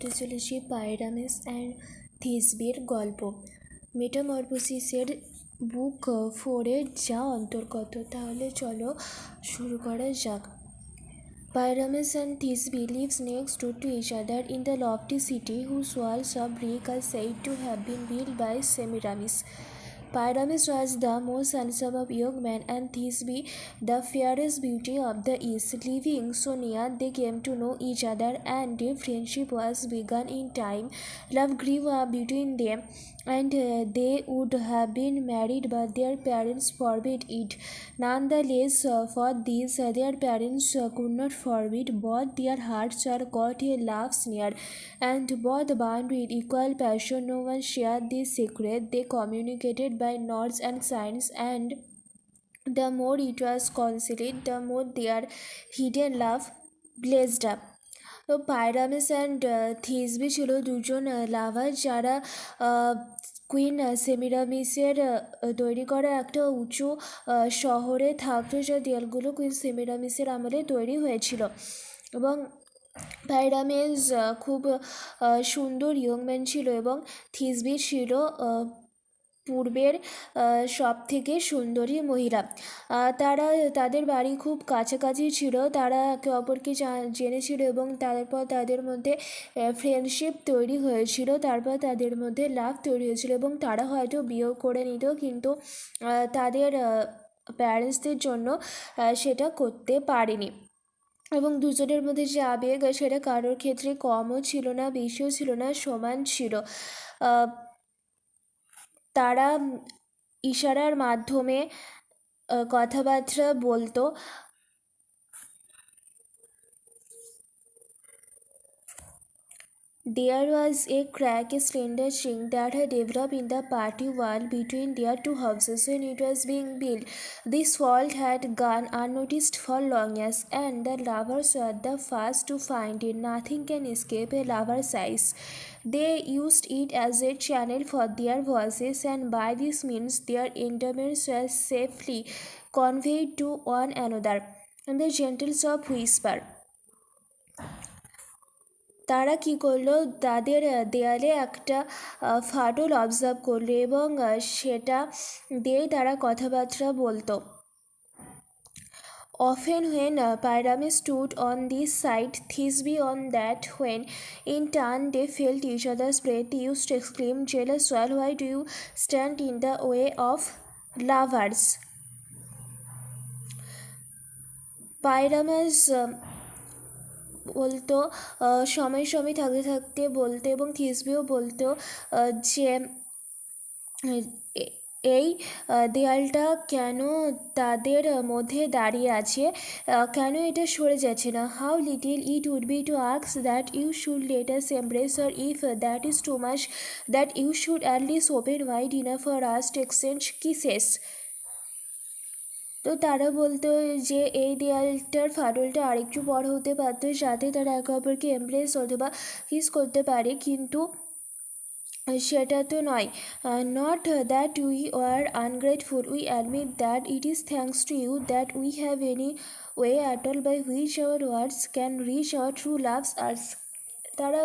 পড়তে চলেছি পাইরামিস অ্যান্ড থিসবের গল্প। মেটামরফোসিসের বুক 4-এর যা অন্তর্গত। তাহলে চলো শুরু করা যাক। Pyramus and Thisbe lives next door to each other in the lofty city whose walls of brick are said to have been built by Semiramis. Pyramus was the most handsome of young men and Thisbe the fairest beauty of the East. Living so near, they came to know each other and their friendship was begun in time. Love grew up between them and they would have been married but their parents forbid it. Nonetheless, for this, their parents could not forbid. Both their hearts were caught a love's snare and both burned with equal passion. No one shared this secret. They communicated by nods and signs, and the more it was concealed, the more their hidden love blazed up. তো পাইরামিস and থিসবি ছিল দুজন লাভার যারা queen সেমিরামিসের তৈরি করা একটা উঁচু শহরে থাকতো, যা দেয়ালগুলো কুইন সেমিরামিসের আমলে তৈরি হয়েছিল। এবং পাইরামিস খুব সুন্দর ইয়ংম্যান ছিল এবং থিসবি ছিল পূর্বের সব থেকে সুন্দরী মহিলা। তারা তাদের বাড়ি খুব কাছাকাছি ছিল, তারা একে অপরকে জেনেছিল এবং তারপর তাদের মধ্যে ফ্রেন্ডশিপ তৈরি হয়েছিল, তারপর তাদের মধ্যে লাভ তৈরি হয়েছিল এবং তারা হয়তো বিয়েও করে নিত, কিন্তু তাদের প্যারেন্টসদের জন্য সেটা করতে পারেনি। এবং দুজনের মধ্যে যে আবেগ সেটা কারোর ক্ষেত্রে কমও ছিল না, বেশিও ছিল না, সমান ছিল। তারা ইশারার মাধ্যমে কথাবার্তা বলতো। There was a crack, a slender chink that had developed in the party wall between their two houses when it was being built. This fault had gone unnoticed for long years, and the lovers were the first to find it. Nothing can escape a lover's eyes. They used it as a channel for their voices, and by this means their endearments were safely conveyed to one another in the gentle soft whisper. তারা কী করলো, তাদের দেয়ালে একটা ফাটল observe করলো এবং সেটা দিয়েই তারা কথাবার্তা বলতো। Often when Pyramus stood on this side, Thisbe on that, when in turn they felt each other's breath, they used to exclaim, "Jealous soul, why do you stand in the way of lovers?" Pyramus বলতো, সময় সময় থাকতে থাকতে বলতো এবং থিসবেও বলতো যে এই দেয়ালটা কেন তাদের মধ্যে দাঁড়িয়ে আছে, কেন এটা সরে যাচ্ছে না। How little it would be to ask that you should let us embrace, or if that is too much that you should at least open wide enough for us to exchange kisses. তো তারা বলতো যে এই দেয়ালটার ফাটলটা আরেকটু বড় হতে পারতো যাতে তারা একে অপরকে এমব্রেস অথবা কিস করতে পারে, কিন্তু সেটা তো নয়। Not that we are ungrateful, we admit that it is thanks to you that we have any way at all by which our words can reach our true loves ears. তারা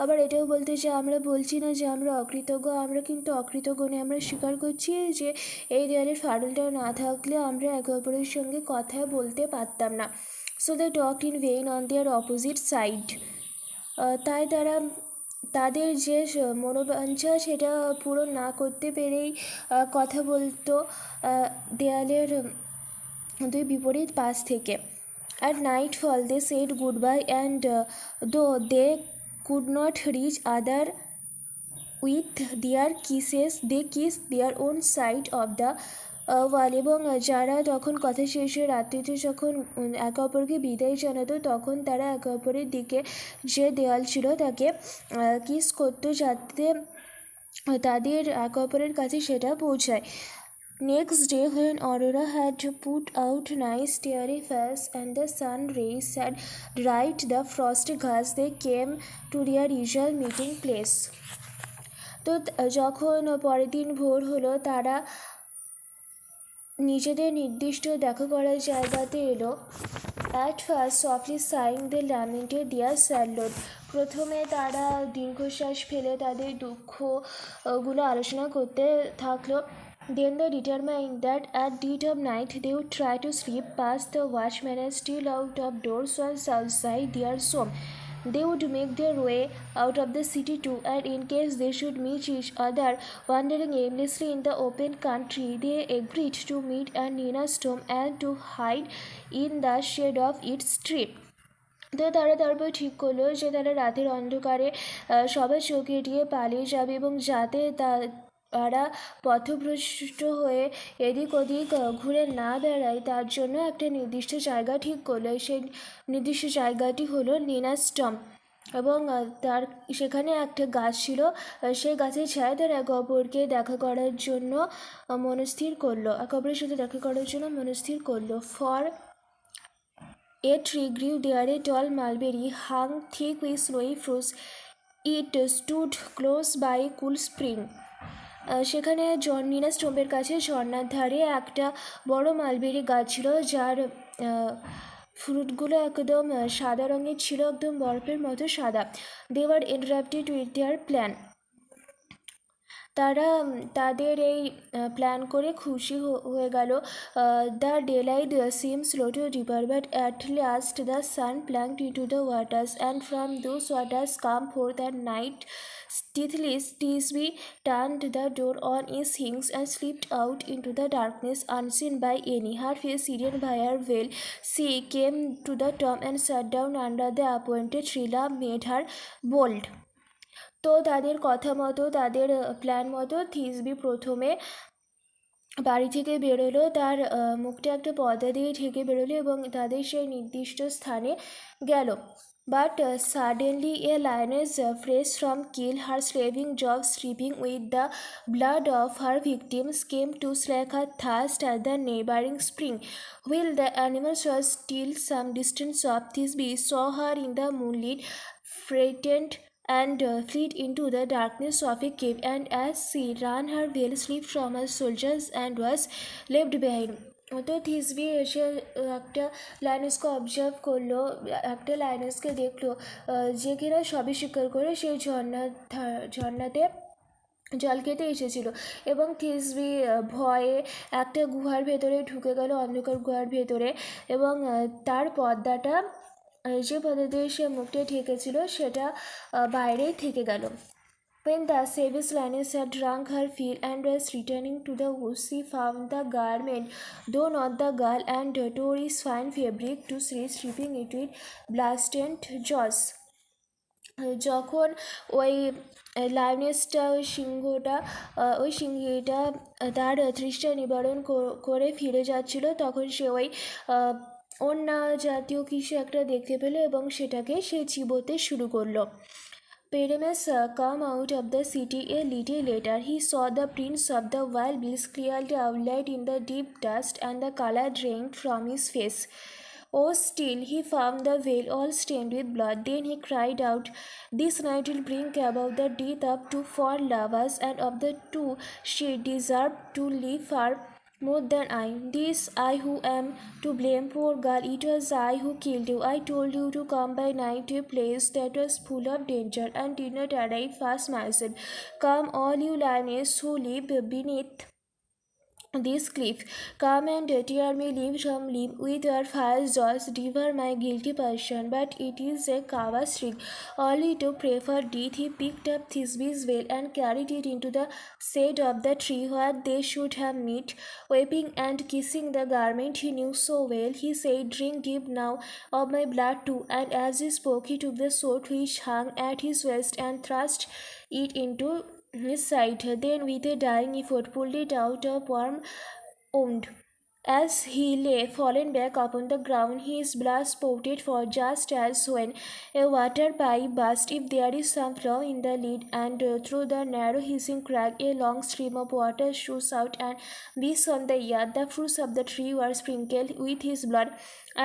আবার এটাও বলতে যে আমরা বলছি না যে আমরা অকৃতজ্ঞ, আমরা কিন্তু অকৃতজ্ঞ নই, আমরা স্বীকার করছি যে এই দেয়ালের ফাটলটা না থাকলে আমরা একে অপরের সঙ্গে কথা বলতে পারতাম না। So they talked in vain on their opposite side. তাই তারা তাদের যে মনোবাঞ্ছা সেটা পূরণ না করতে পেরেই কথা বলতো দেয়ালের দুই বিপরীত পাশ থেকে। At nightfall they said goodbye, and though they could not reach other with their kisses, they kissed their own side of the wall. এবং যারা তখন কথা শেষে রাত্রিতে যখন একে অপরকে বিদায় জানাতো, তখন তারা একে অপরের দিকে যে দেওয়াল ছিল তাকে কিস করতো যাতে তাদের একে অপরের কাছে সেটা পৌঁছায়। Next day, when Aurora had put out nice starry face and the sun rays had dried the frosty grass, they came to their usual meeting place. তো যখন পরের দিন ভোর হলো, তারা নিজেদের নির্দিষ্ট দেখা করার জায়গাতে এলো। At first softly sighing they lamented their sad lot. প্রথমে তারা দীর্ঘশ্বাস ফেলে তাদের দুঃখগুলো আলোচনা করতে থাকলো। Then they determined that at dead of night they would try to slip past the watchman and steal out of doors once outside their home. They would make their way out of the city too, and in case they should meet each other wandering aimlessly in the open country, they agreed to meet at Nina's tomb and to hide in the shade of its tree. তো তারা তারপর ঠিক করলো যে তারা রাতের অন্ধকারে সবার চোখ এড়িয়ে পালিয়ে যাবে, এবং যাতে তারা পথভ্রষ্ট হয়ে এদিক ওদিক ঘুরে না বেড়ায় তার জন্য একটা নির্দিষ্ট জায়গা ঠিক করলো। সেই নির্দিষ্ট জায়গাটি হলো নিনাস টম্ব, এবং তার সেখানে একটা গাছ ছিল। সেই গাছের ছায়ায় তারা একে অপরকে দেখা করার জন্য মনস্থির করলো, একে অপরের সাথে দেখা করার জন্য মনস্থির করলো। For a tree grew there, a tall mulberry hung thick with snowy fruits. It stood close by a cool spring. সেখানে নিনাস টম্বের কাছে ঝর্ণার ধারে একটা বড় মালবেরি গাছ ছিল, যার ফ্রুটগুলো একদম সাদা রঙের ছিল, একদম বরফের মতো সাদা। They were interrupted with their plan. তারা তাদের এই প্ল্যান করে খুশি হয়ে গেল। The daylight seem slow to river, but at last the sun plunged into the waters, and from those waters come forth at night Teethless Thisbe turned the door on its hinges and slipped out into the darkness unseen by any. Her face hidden by her veil, she came to the tomb and sat down under the appointed tree. Love made her bold. তো তাদের কথা মতো, তাদের plan মতো থিসবি প্রথমে বাড়ি থেকে বেরোলো। তার মুখটা একটা পর্দা দিয়ে ঢেকে বেরোলো এবং তাদের সেই নির্দিষ্ট স্থানে গেল। But suddenly a lioness, fresh from kill, her slaving jaws dripping with the blood of her victims, came to slake her thirst at the neighboring spring. While the animals was still some distance off, Thisbe saw her in the moonlight, frightened, and fled into the darkness of a cave, and as she ran her veil slipped from her shoulders and was left behind. তো থিসবি এসে একটা লাইনাসকে observe করলো, একটা লাইনাসকে দেখলো যে কিনা সবই স্বীকার করে সেই ঝর্ণাতে জল খেতে এসেছিল। এবং থিসবি ভয়ে একটা গুহার ভেতরে ঢুকে গেল, অন্ধকার গুহার ভেতরে, এবং তার পর্দাটা, যে পর্দা দিয়ে সে মুখটা ঢেকেছিল, সেটা বাইরেই থেকে গেল। When the savage lioness had drunk her fill and was returning to the woods, she found the garment, though not the girl, and tore its fine fabric to shreds, stripping it with blackened jaws. যখন ওই লায়নেসটা, ওই সিংহীটা তার তৃষ্ণা নিবারণ করে ফিরে যাচ্ছিল, তখন সে ওই অন্য জাতীয় কিছু একটা দেখতে পেল এবং সেটাকে সে চিবোতে শুরু করলো। Pyramus come out of the city a little later. He saw the prints of the wild beasts clearly outlined in the deep dust, and the color drained from his face. Oh, still he found the veil all stained with blood. Then he cried out, "This night will bring about the death of two fond lovers, and of the two she deserved to live far more than I. This I who am to blame, poor girl. It was I who killed you. I told you to come by night to a place that was full of danger, and did not arrive fast myself. Come, all you lioness who live beneath this cliff, come and tear me limb from limb with your fire jaws, devour my guilty person." But it is a coward's trick. Only to pray for death, he picked up Thisbe's veil and carried it into the shade of the tree where they should have met. Weeping and kissing the garment he knew so well, he said, "Drink deep now of my blood too." And as he spoke, he took the sword which hung at his waist and thrust it into his side. Then, with a dying effort, pulled it out of warm wound. As he lay fallen back upon the ground, his blood spouted forth just as when a water pipe bursts if there is some flaw in the lid, and through the narrow hissing crack a long stream of water shoots out and beats on the earth. The fruits of the tree were sprinkled with his blood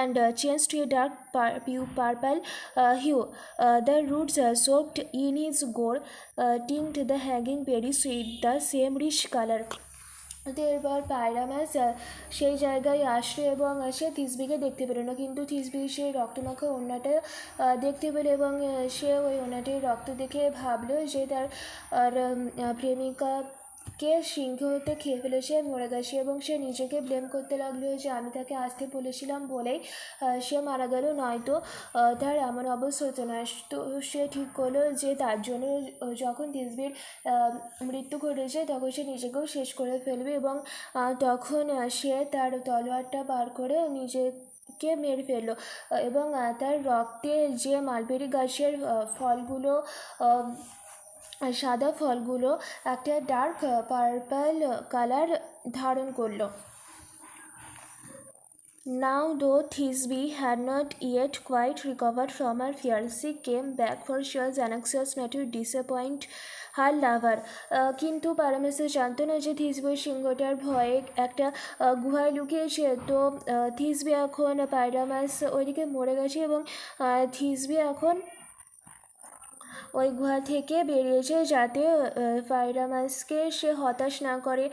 and changed to a dark purple hue. The roots soaked in his gore tinged the hanging berries with the same rich color. তো এরপর পায়রামাস সেই জায়গায় আসলো এবং সে থিসবিকে দেখতে পেল না, কিন্তু থিসবি সেই রক্তমাখা ওড়নাটা দেখতে পেল এবং সে ওই ওড়নাটির রক্ত দেখে ভাবলো যে তার প্রেমিকাকে সিংহ হতে খেয়ে ফেলেছে, মরে গেছে, এবং সে নিজেকে ব্লেম করতে লাগলো যে আমি তাকে আসতে বলেছিলাম বলেই সে মারা গেল, নয়তো তার এমন অবস্থা হতো না। তো সে ঠিক করলো যে তার জন্য যখন থিসবির মৃত্যু ঘটেছে তখন সে নিজেকেও শেষ করে ফেলবে, এবং তখন সে তার তলোয়ারটা বার করে নিজেকে মেরে ফেললো, এবং তার রক্তে যে মালবেরি গাছের ফলগুলো সাদা ফলগুলো একটা ডার্ক পার্পল কালার ধারণ করলো। Now, though Thisbe had not yet quite recovered from her fear, she came back for she was anxious not to disappoint her lover. কিন্তু প্যারামাসে জানতো না যে থিসবে সিংহটার ভয়ে একটা গুহায় লুকিয়েছে। তো থিসবে এখন প্যারামাস ওইদিকে মরে গেছে এবং থিসবে এখন ওই গুহা থেকে বেরিয়েছে যাতে পায়রামাসকে সে হতাশ না করে।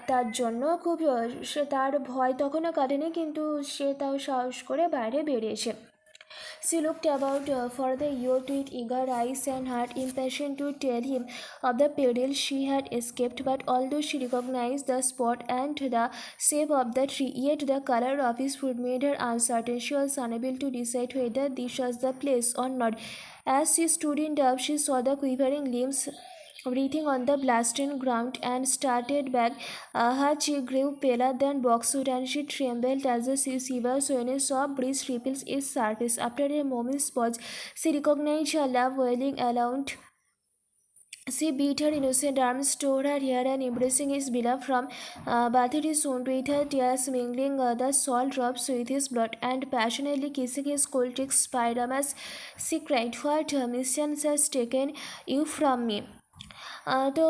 তার জন্য খুব সে তার ভয় তখনও কাটেনি, কিন্তু সে তাও সাহস করে বাইরে বেরিয়েছে। She looked about for the youth with eager eyes and heart impatient to tell him of the peril she had escaped. But although she recognized the spot and the shape of the tree, yet the color of his food made her uncertain. She was unable to decide whether this was the place or not. As she stood in doubt, she saw the quivering limbs breathing on the blasted ground and started back. Her cheek grew paler than boxwood, and she trembled as the sea shivers when a soft breeze ripples its surface. After a moment's pause, she recognized her love wailing aloud. She beat her innocent arms, tore her hair, and embracing his beloved from bathed his wound with her tears, mingling the salt drops with his blood, and passionately kissing his cold cheeks. Pyramus, she cried, "What mischief has taken you from me?" তো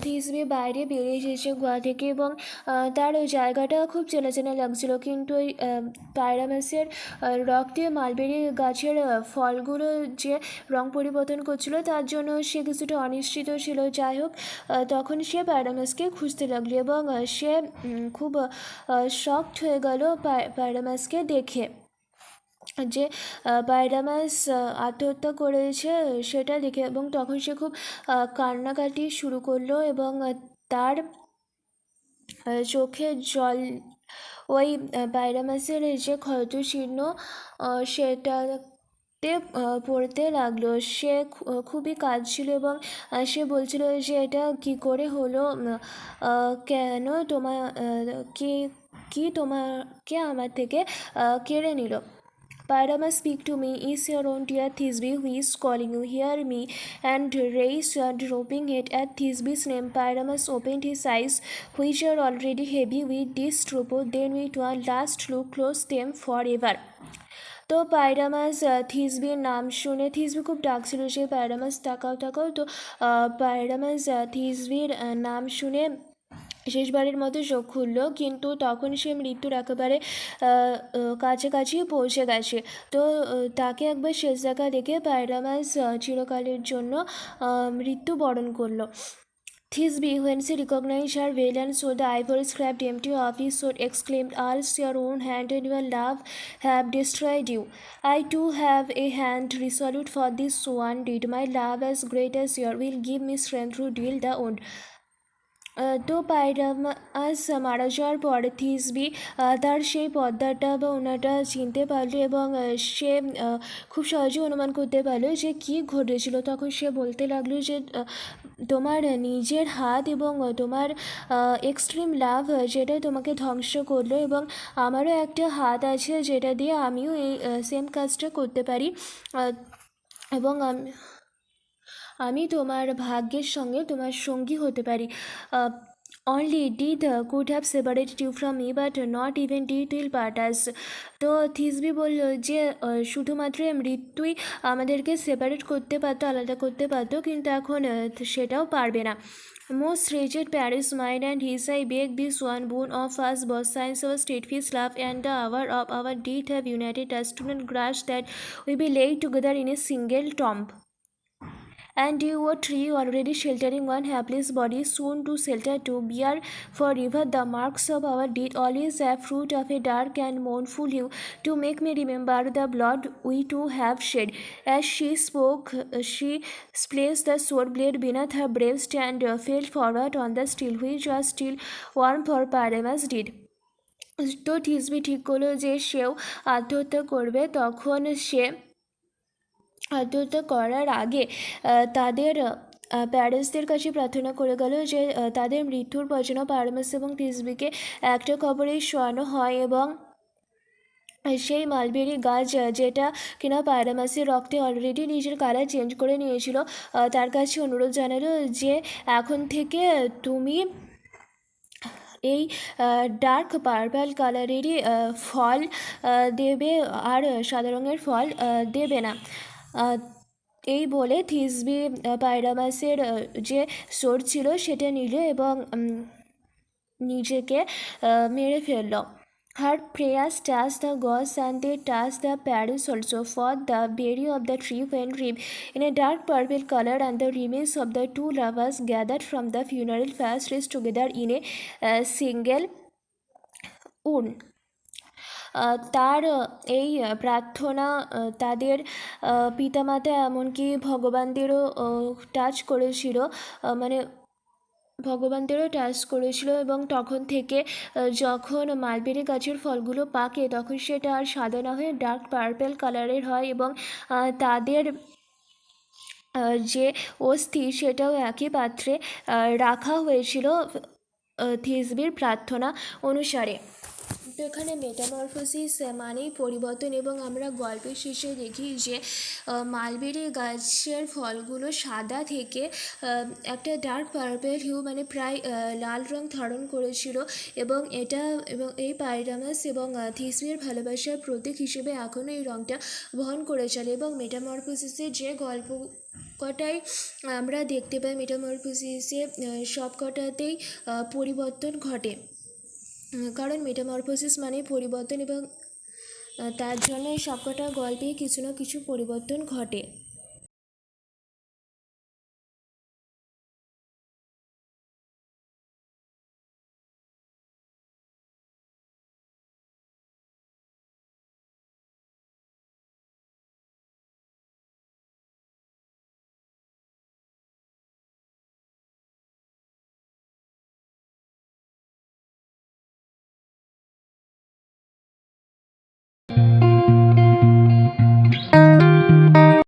থিসবি বাইরে বেরিয়ে এসেছে গোয়া থেকে, এবং তার ওই জায়গাটা খুব চেনা চেনা লাগছিল, কিন্তু ওই পায়রামাসের রক্তে মালবেরি গাছের ফলগুলো যে রং পরিবর্তন করছিল তার জন্য সে কিছুটা অনিশ্চিত ছিল। যাই হোক, তখন সে পায়রামাসকে খুঁজতে লাগলো এবং সে খুব শকড হয়ে গেল পায়রামাসকে দেখে, যে পায়রামাস আত্মহত্যা করেছে সেটা দেখে, এবং তখন সে খুব কান্নাকাটি শুরু করলো এবং তার চোখে জল ওই পায়রামাসের যে ক্ষতচিহ্ন সেটাতে পড়তে লাগলো। সে খুবই কাঁদছিল এবং সে বলছিল যে এটা কি করে হলো, কেন তোমাকে আমার থেকে কেড়ে নিল। Pyramus, speak to me. Is your own dear Thisbe who is calling you? Hear me and raise your drooping head at Thisbe's name. Pyramus opened his eyes, which were already heavy with distorpor. Then with one last look closed them forever. তো পায়রামাস থিসবির নাম শুনে, থিসবি খুব ডাকছিল যে পায়রামাস তাকাও তাকাও, তো পায়রামাস থিসবির নাম শুনে শেষবারের মতো চোখ খুলল, কিন্তু তখন সে মৃত্যুর একেবারে কাছাকাছি পৌঁছে গেছে। তো তাকে একবার শেষ দেখা দেখে পায়রামাস চিরকালের জন্য মৃত্যুবরণ করলো। Thisbe, when she recognized her veil and saw the ivory scrapped empty of his sword, exclaimed, "Alas, your own hand and your love have destroyed you. I too have a hand resolute for this one deed. My love, as great as yours, will give me strength to deal the wound." তো পায়রামাস মারা যাওয়ার পর থিসবি তার সেই পর্দাটা বা ওনাটা চিনতে পারলো, এবং সে খুব সহজে অনুমান করতে পারলো যে কী ঘটেছিল। তখন সে বলতে লাগলো যে তোমার নিজের হাত এবং তোমার এক্সট্রিম লাভ যেটা তোমাকে ধ্বংস করলো, এবং আমারও একটা হাত আছে যেটা দিয়ে আমিও এই সেম কাজটা করতে পারি, এবং আমি তোমার ভাগ্যের সঙ্গে তোমার সঙ্গী হতে পারি। Only death could have separated you from me, but not even death will part us. তো থিসবি বলল যে শুধুমাত্র মৃত্যুই আমাদেরকে সেপারেট করতে পারতো, আলাদা করতে পারতো, কিন্তু এখন সেটাও পারবে না। Most wretched Paris mine and his, I beg this one boon of us both, since our steadfast love and the hour of our death have united us, to not grudge that we be laid together in a single tomb. And you, a tree already sheltering one hapless body, soon to shelter to bear forever the marks of our deed, always a fruit of a dark and mournful hue, to make me remember the blood we too have shed. As she spoke, she placed the sword blade beneath her breast and fell forward on the steel, which was still warm for pyramus did. তো থিসবি ঠিক করলো যে সেও আত্মহত্যা করবে। তখন সে আত্মহত্যা করার আগে তাদের প্যারেন্টসদের কাছে প্রার্থনা করে গেল যে তাদের মৃত্যুর পর যেন পারমাস এবং থিসবিকে একটা কবরেই শোয়ানো হয়, এবং সেই মালবেরি গাছ যেটা কিনা পায়রামাসের রক্তে অলরেডি নিজের কালার চেঞ্জ করে নিয়েছিল, তার কাছে অনুরোধ জানালো যে এখন থেকে তুমি এই ডার্ক পার্পল কালারেরই ফল দেবে, আর সাদা রঙের ফল দেবে না। এই বলে থিসবি পায়রামাসের যে সোর ছিল সেটা নিল এবং নিজেকে মেরে ফেলল। Her prayers touched the gods and they touched the parents also, for the berry of the tree went dim in a dark purple color, and the remains of the two lovers gathered from the funeral fast rest together in a single urn. তার এই প্রার্থনা তাদের পিতামাতা এমনকি ভগবানদেরও touch করেছিল, মানে ভগবানদেরও touch করেছিল, এবং তখন থেকে যখন মালবেরি গাছের ফলগুলো পাকে তখন সেটা আর সাদা না হয়ে ডার্ক পার্পল কালারের হয়, এবং তাদের যে অস্থি সেটাও একই পাত্রে রাখা হয়েছিল থিসবির প্রার্থনা অনুসারে। তো এখানে মেটামরফোসিস মানেই পরিবর্তন, এবং আমরা গল্পের শেষে দেখি যে মালবেরি গাছের ফলগুলো সাদা থেকে একটা ডার্ক পার্পল হিউ মানে প্রায় লাল রং ধারণ করেছিল, এবং এই পাইরামাস এবং থিসবির ভালোবাসার প্রতীক হিসেবে এখনও এই রংটা বহন করে চলে। এবং মেটামরফোসিসের যে গল্প কটাই আমরা দেখতে পাই, মেটামরফোসিসে সব কটাতেই পরিবর্তন ঘটে, কারণ মেটামরফোসিস মানে পরিবর্তন, এবং তার জন্য এই সবকটা গল্পেই কিছু না কিছু পরিবর্তন ঘটে।